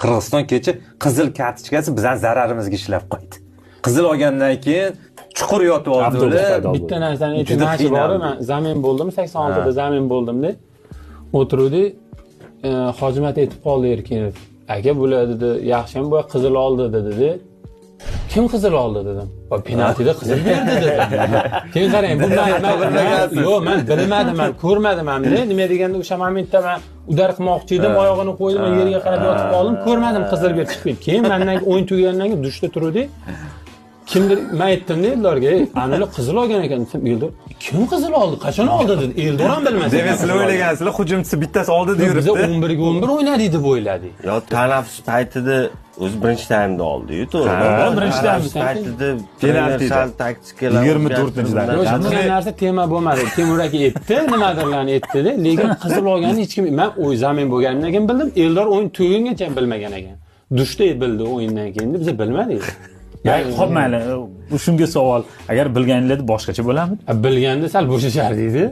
Qirg'iziston kecha qizil kartochkasi bizning zararimizga ishlab qo'ydi. Qizil olgandan keyin chuqur yotib oldi. Bitta narsani aytmoqchi borim, men zamin bo'ldim, 86da zamin bo'ldimda. O'tiruvdi, Hojimat aytib qoldi Erkinov. Aka bular dedi, yaxshimi bu qizil oldi dedi. Kim qizil oldi dedim. Va penaltida qizil berdi dedi. Keyin qarang, bu yo'q, men bilmadim, men ko'rmadim hamda. Nima deganda o'sha momentda men udar qilmoqchi edim, oyog'ini qo'ydim, men yerga qarab yotib qoldim, ko'rmadim qizil berib chiqib. Keyin mendan o'yin tugagandan keyin dushda turdi. Kimdir men aytdim-da ularga, "Analar qizil olgan ekan" desam, "Eldor, kim qizil oldi? Qachon oldi?" dedi. Eldor ham bilmasdi. Demak, sizlar o'ylagansizlar, hujumchisi bittasi oldi deb yuribdi. Biz 11 ga 11 o'ynadik deb o'yladik. Yo, tanaffus paytida o'z birinchi taymda oldi-yu, to'g'ri. Birinchi taymda paytida penalti sal taktikalar 24-dakika. Yo'q, bunday narsa tema bo'lmadi. Temur aka aytdi, nimadirlarni aytdi-da, lekin qizil olganini hech kim men o'y zamin bo'lganimdan keyin bildim. Eldor o'yin tugagungacha bilmagan ekan. Dushda bildi o'yindan keyin biz bilmadik. Xo'p, mayli. Shunga savol, agar bilganingizda boshqacha bo'larmidi? Bilganda sal bo'shashardi edi.